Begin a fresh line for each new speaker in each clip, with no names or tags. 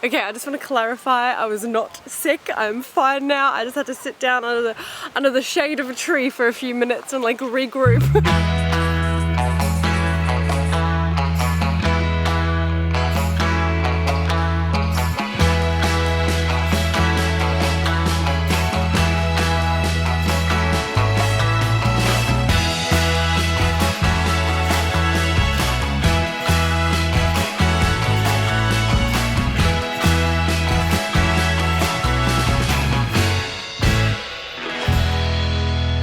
Okay, I just want to clarify, I was not sick. I'm fine now. I just had to sit down under the shade of a tree for a few minutes and like regroup.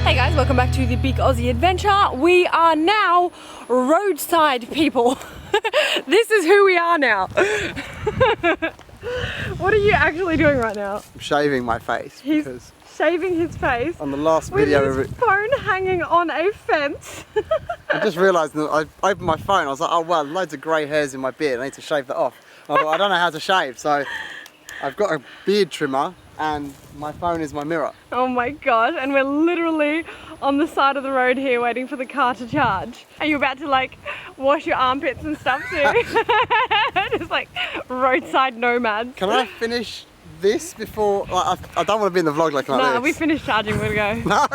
Hey guys, welcome back to the Big Aussie Adventure. We are now roadside people. This is who we are now. What are you actually doing right now?
I'm shaving my face.
He's shaving his face.
On the last video
with his phone hanging on a fence.
I just realised that I opened my phone, I was like, oh well, loads of grey hairs in my beard, I need to shave that off. I thought, I don't know how to shave, so I've got a beard trimmer and my phone is my mirror.
Oh my gosh, and we're literally on the side of the road here waiting for the car to charge. Are you about to like wash your armpits and stuff too? Just like roadside nomads.
Can I finish this before, like, I don't want to be in the vlog like this.
No, we finished charging, we're gonna go.
No!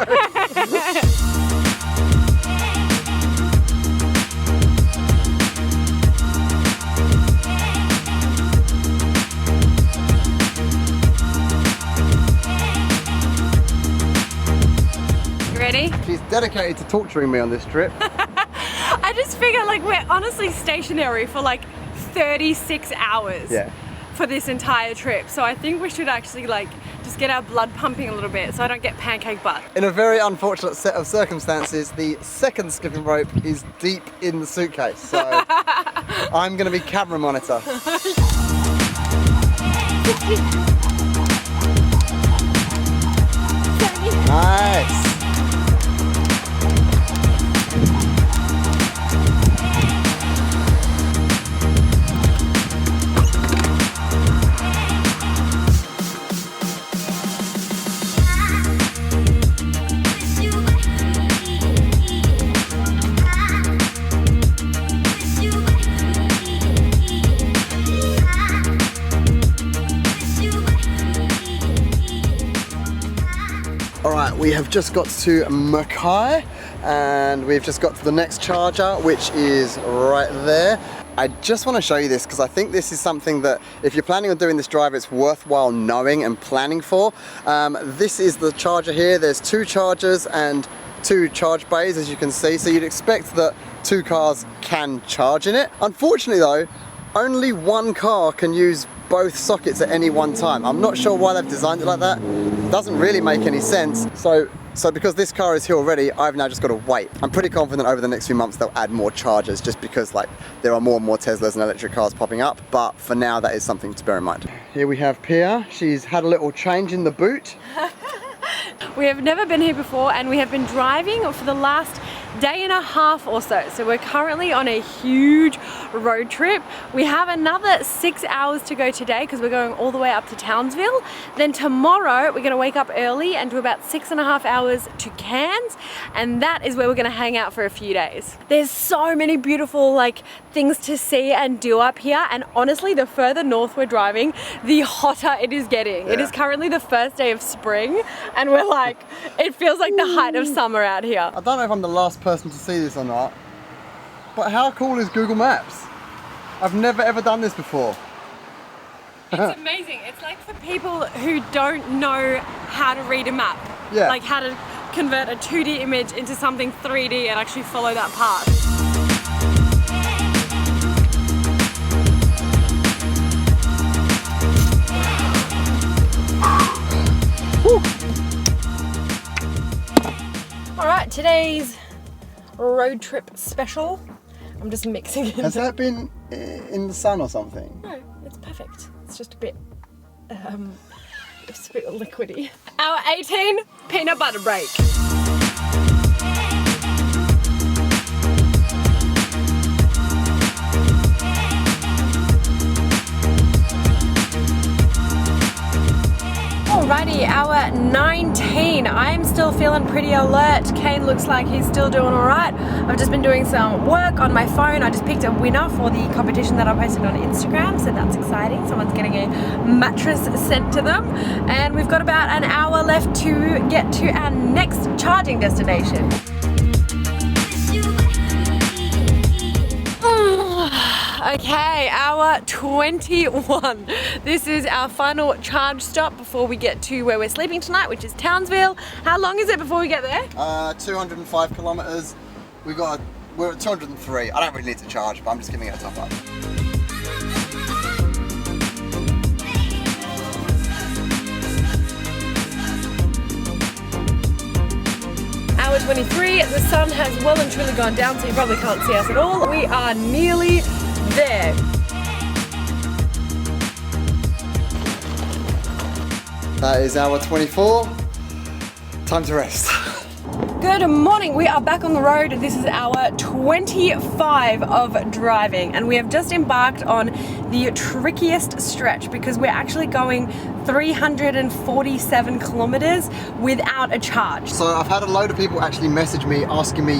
Ready?
She's dedicated to torturing me on this trip.
I just figure like we're honestly stationary for like 36 hours for this entire trip. So I think we should actually like just get our blood pumping a little bit so I don't get pancake butt.
In a very unfortunate set of circumstances, the second skipping rope is deep in the suitcase. So I'm going to be camera monitor. Nice. Alright, we have just got to Mackay and we've just got to the next charger, which is right there. I just want to show you this because I think this is something that if you're planning on doing this drive, it's worthwhile knowing and planning for. This is the charger here. There's 2 chargers and 2 charge bays, as you can see, so you'd expect that 2 cars can charge in it. Unfortunately though, only 1 car can use both sockets at any one time. I'm not sure why they've designed it like that. It doesn't really make any sense. So because this car is here already, I've now just got to wait. I'm pretty confident over the next few months they'll add more chargers just because like there are more and more Teslas and electric cars popping up. But for now, that is something to bear in mind. Here we have Pia. She's had a little change in the boot.
We have never been here before and we have been driving for the last day and a half or so. So we're currently on a huge road trip. We have another 6 hours to go today because we're going all the way up to Townsville. Then tomorrow we're gonna wake up early and do about 6.5 hours to Cairns, and that is where we're gonna hang out for a few days. There's so many beautiful like things to see and do up here, and honestly the further north we're driving, the hotter it is getting. It is currently the first day of spring and we're like, it feels like the height of summer out here.
I don't know if I'm the last person to see this or not, but how cool is Google Maps? I've never ever done this before.
It's amazing. It's like for people who don't know how to read a map.
Yeah. Like
how to convert a 2D image into something 3D and actually follow that path. Alright, today's road trip special. I'm just mixing it.
Has that been in the sun or something?
No, it's perfect. It's just a bit liquidy. Hour 18, peanut butter break. Alrighty, hour 19. I am still feeling pretty alert. Kane looks like he's still doing alright. I've just been doing some work on my phone. I just picked a winner for the competition that I posted on Instagram, so that's exciting. Someone's getting a mattress sent to them. And we've got about an hour left to get to our next charging destination. Okay, hour 21. This is our final charge stop before we get to where we're sleeping tonight, which is Townsville. How long is it before we get there?
205 kilometers. We're at 203. I don't really need to charge, but I'm just giving it a top up.
Hour 23, the sun has well and truly gone down, so you probably can't see us at all. We are nearly there.
That is hour 24. Time to rest.
Good morning, we are back on the road. This is hour 25 of driving, and we have just embarked on the trickiest stretch because we're actually going 347 kilometers without a charge.
So I've had a load of people actually message me asking me,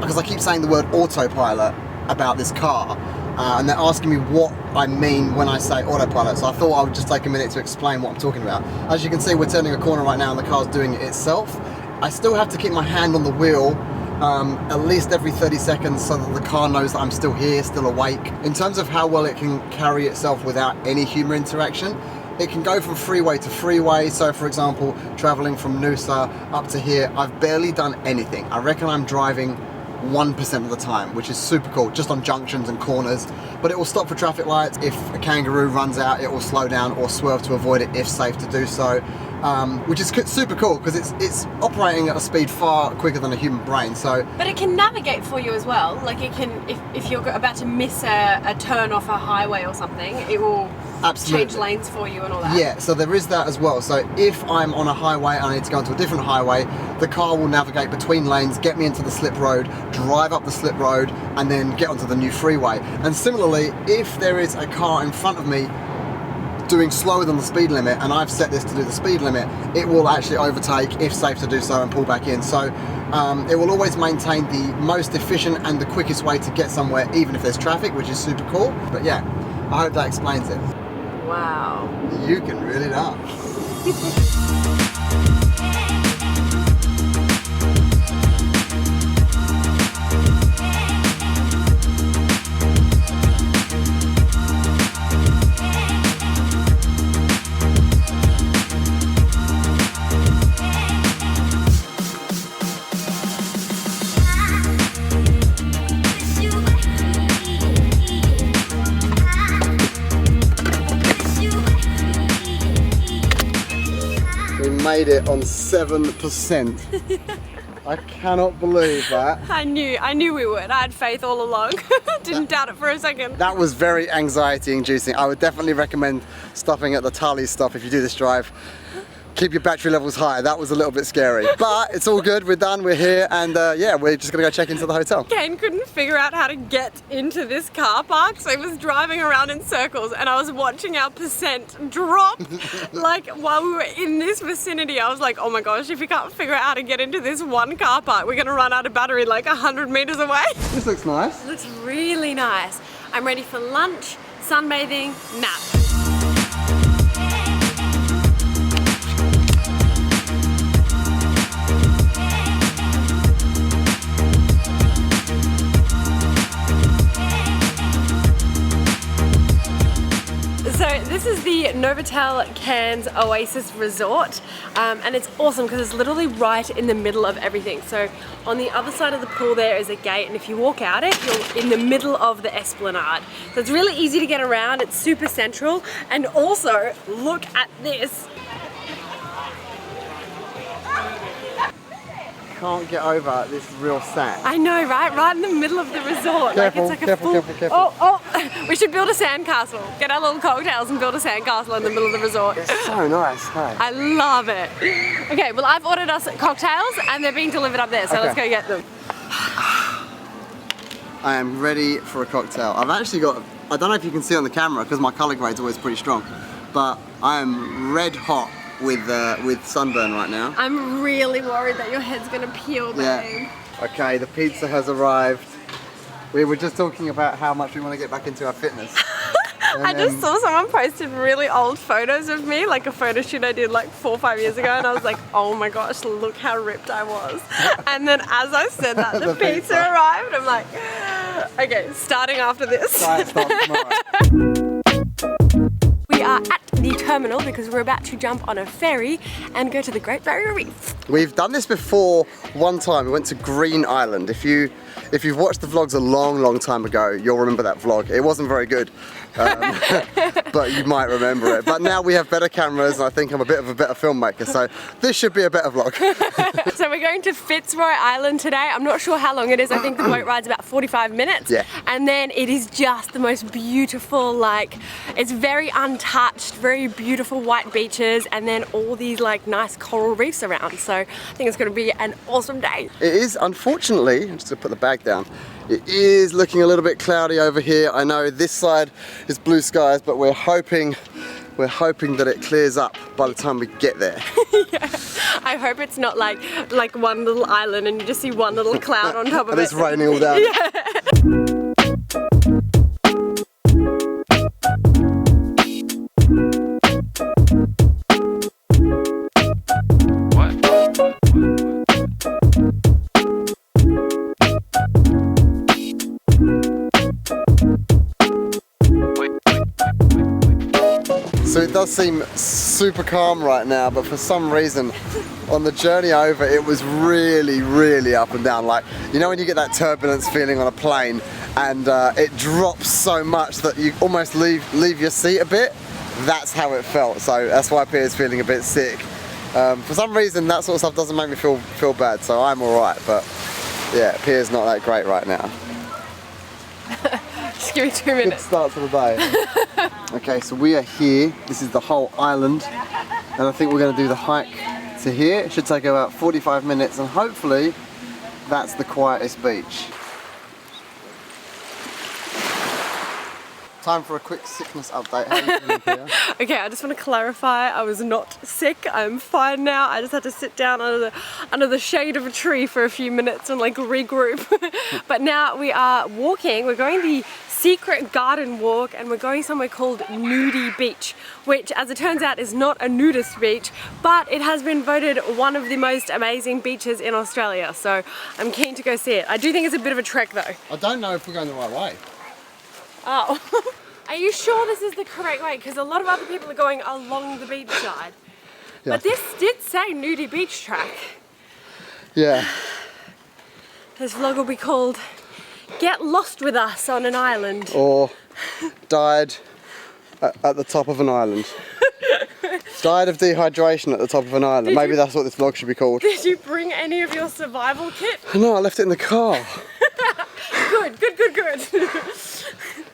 because I keep saying the word autopilot about this car, and they're asking me what I mean when I say autopilot. So I thought I would just take a minute to explain what I'm talking about. As you can see, we're turning a corner right now and the car's doing it itself. I still have to keep my hand on the wheel at least every 30 seconds so that the car knows that I'm still here, still awake. In terms of how well it can carry itself without any human interaction, it can go from freeway to freeway. So for example, traveling from Noosa up to here, I've barely done anything. I reckon I'm driving 1% of the time, which is super cool, just on junctions and corners. But it will stop for traffic lights. If a kangaroo runs out, it will slow down or swerve to avoid it if safe to do so. Which is super cool because it's operating at a speed far quicker than a human brain. So,
but it can navigate for you as well. Like it can, if you're about to miss a turn off a highway or something, it will change lanes for you and all that. Yeah,
so there is that as well. So if I'm on a highway and I need to go into a different highway, the car will navigate between lanes, get me into the slip road, drive up the slip road, and then get onto the new freeway. And similarly, if there is a car in front of me doing slower than the speed limit, and I've set this to do the speed limit, it will actually overtake if safe to do so and pull back in. So it will always maintain the most efficient and the quickest way to get somewhere, even if there's traffic, which is super cool. But yeah, I hope that explains it.
Wow.
You can really dance. Made it on 7%. I cannot believe that.
I knew we would. I had faith all along. Didn't doubt it for a second.
That was very anxiety inducing. I would definitely recommend stopping at the Tully stop if you do this drive. Keep your battery levels high. That was a little bit scary, but it's all good. We're done, we're here, and yeah, we're just gonna go check into the hotel.
Kane couldn't figure out how to get into this car park, so he was driving around in circles, and I was watching our percent drop. Like while we were in this vicinity, I was like, oh my gosh, if we can't figure out how to get into this one car park, we're gonna run out of battery like 100 meters away.
This looks nice.
It looks really nice. I'm ready for lunch, sunbathing, nap. So this is the Novotel Cairns Oasis Resort, and it's awesome because it's literally right in the middle of everything. So on the other side of the pool there is a gate, and if you walk out it, you're in the middle of the esplanade. So it's really easy to get around, it's super central, and also look at this.
Can't get over this real sand.
I know, right? Right in the middle of the resort.
Careful,
like it's like
careful,
a full...
careful.
Oh, we should build a sandcastle. Get our little cocktails and build a sandcastle in the middle of the resort.
It's so nice, hey?
I love it. Okay, well I've ordered us cocktails and they're being delivered up there, so let's go get them.
I am ready for a cocktail. I've actually got, I don't know if you can see on the camera because my colour grade's always pretty strong, but I am red hot with sunburn right now.
I'm really worried that your head's gonna peel, babe.
Yeah. Okay, the pizza has arrived. We were just talking about how much we want to get back into our fitness.
I just saw someone posted really old photos of me, like a photo shoot I did like 4 or 5 years ago, and I was like, oh my gosh, look how ripped I was. And then as I said that, the pizza arrived. I'm like, okay, starting after this.
Diet stop tomorrow.
We are at the terminal because we're about to jump on a ferry and go to the Great Barrier Reef.
We've done this before one time. We went to Green Island. If you've watched the vlogs a long time ago, you'll remember that vlog. It wasn't very good, but you might remember it. But now we have better cameras and I think I'm a bit of a better filmmaker, so this should be a better vlog.
So we're going to Fitzroy Island today. I'm not sure how long it is. I think the boat ride's about 45 minutes.
Yeah.
And then it is just the most beautiful, like, it's very untouched, very beautiful white beaches, and then all these like nice coral reefs around. So I think it's going to be an awesome day.
It is, unfortunately, I'm just going to put the bag down. It is looking a little bit cloudy over here. I know this side is blue skies, but we're hoping that it clears up by the time we get there.
Yeah. I hope it's not like one little island and you just see one little cloud on top of
and
it.
it's raining all down.
Yeah.
So it does seem super calm right now, but for some reason on the journey over it was really up and down. Like, you know when you get that turbulence feeling on a plane and it drops so much that you almost leave your seat a bit? That's how it felt. So that's why Pia's feeling a bit sick. For some reason that sort of stuff doesn't make me feel bad, so I'm alright, but yeah, Pia's not that great right now.
Just give me 2 minutes.
Good start to the day. Okay, so we are here. This is the whole island, and I think we're going to do the hike to here. It should take about 45 minutes, and hopefully that's the quietest beach. Time for a quick sickness update. How are you feeling, Pia?
Okay, I just want to clarify, I was not sick. I'm fine now. I just had to sit down under the shade of a tree for a few minutes and like regroup. But now we are walking. We're going the secret garden walk, and we're going somewhere called Nudey Beach, which as it turns out is not a nudist beach, but it has been voted one of the most amazing beaches in Australia. So I'm keen to go see it. I do think it's a bit of a trek though.
I don't know if we're going the right way.
Oh. Are you sure this is the correct way? Because a lot of other people are going along the beach side. Yeah. But this did say Nudey Beach Track.
Yeah.
This vlog will be called Get Lost With Us on an Island.
Or died at the top of an island. Died of dehydration at the top of an island. Maybe that's what this vlog should be called.
Did you bring any of your survival kit?
No, I left it in the car.
Good.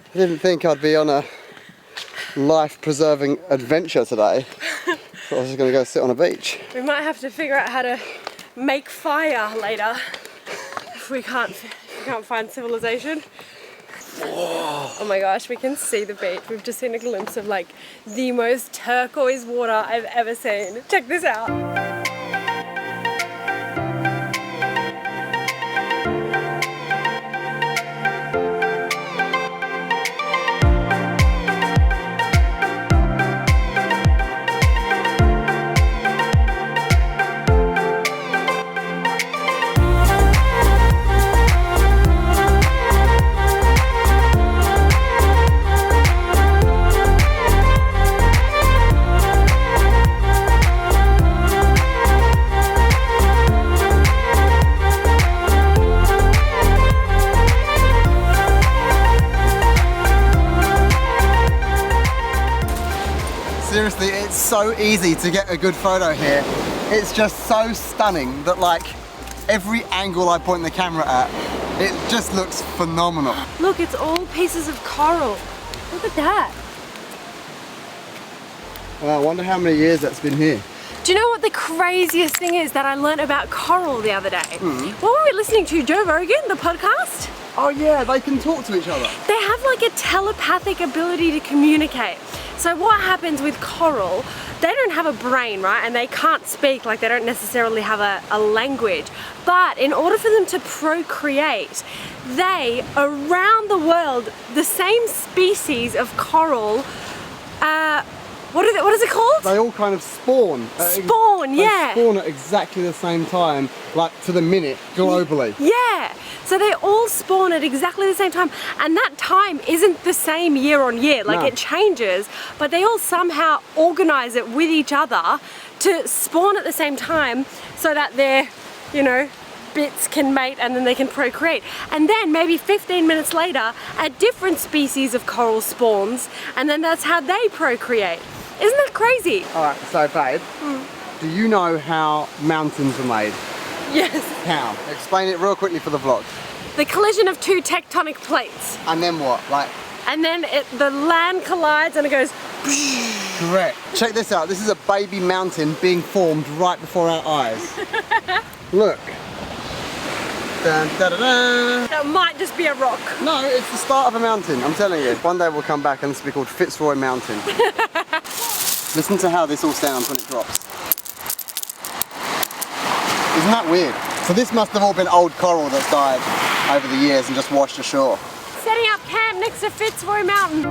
I didn't think I'd be on a life-preserving adventure today. So I was just going to go sit on a beach.
We might have to figure out how to make fire later if we can't find civilization. Whoa. Oh my gosh, we can see the beach. We've just seen a glimpse of like the most turquoise water I've ever seen. Check this out.
Seriously, it's so easy to get a good photo here. It's just so stunning that like every angle I point the camera at, it just looks phenomenal.
Look, it's all pieces of coral. Look at that.
Well, I wonder how many years that's been here.
Do you know what the craziest thing is that I learned about coral the other day? What were we listening to? Joe Rogan, the podcast?
Oh yeah, they can talk to each other.
They have like a telepathic ability to communicate. So what happens with coral, they don't have a brain, right? And they can't speak, like they don't necessarily have a language. But in order for them to procreate, they, around the world, the same species of coral, what is it called?
They all kind of spawn.
Spawn, yeah.
They spawn at exactly the same time, like to the minute, globally.
Yeah, so they all spawn at exactly the same time, and that time isn't the same year on year, like it changes, but they all somehow organize it with each other to spawn at the same time so that their, you know, bits can mate and then they can procreate. And then maybe 15 minutes later, a different species of coral spawns, and then that's how they procreate. Isn't that crazy?
Alright, so babe, do you know how mountains are made?
Yes.
How? Explain it real quickly for the vlog.
The collision of two tectonic plates.
And then what? Like,
and then the land collides and it goes.
correct. Check this out. This is a baby mountain being formed right before our eyes. Look. Dun, da, da, da.
That might just be a rock.
No, it's the start of a mountain, I'm telling you. One day we'll come back and this will be called Fitzroy Mountain. Listen to how this all sounds when it drops. Isn't that weird? So this must have all been old coral that's died over the years and just washed ashore.
Setting up camp next to Fitzroy Mountain.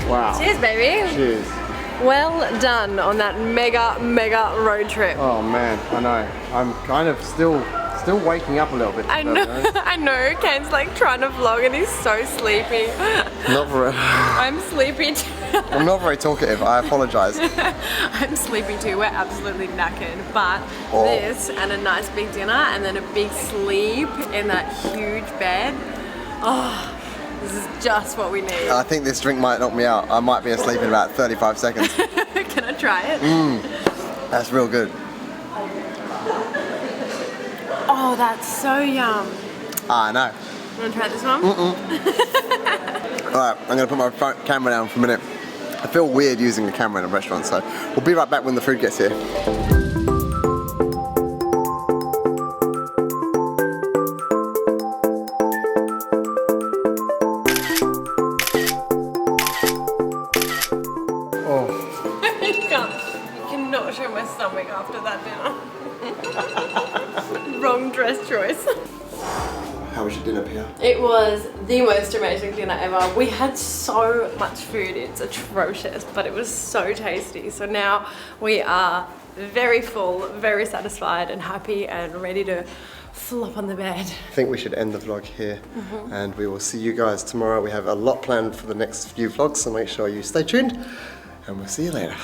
Wow.
Cheers, baby.
Cheers.
Well done on that mega road trip.
Oh man, I know. I'm kind of still waking up a little bit.
I know, I know. Kane's like trying to vlog and he's so sleepy.
Not very.
I'm sleepy too.
I'm not very talkative, I apologise.
I'm sleepy too, we're absolutely knackered. But this and a nice big dinner and then a big sleep in that huge bed. Oh, this is just what we need.
I think this drink might knock me out. I might be asleep in about 35 seconds.
Can I try it?
That's real good.
Oh, that's so yum.
I know.
You want to try this one?
Alright, I'm going to put my camera down for a minute. I feel weird using a camera in a restaurant, so we'll be right back when the food gets here.
Show my stomach after that dinner. Wrong dress choice.
How was your dinner, Pia?
It was the most amazing dinner ever. We had so much food, it's atrocious, but it was so tasty. So now we are very full, very satisfied and happy and ready to flop on the bed.
I think we should end the vlog here and we will see you guys tomorrow. We have a lot planned for the next few vlogs, so make sure you stay tuned and we'll see you later.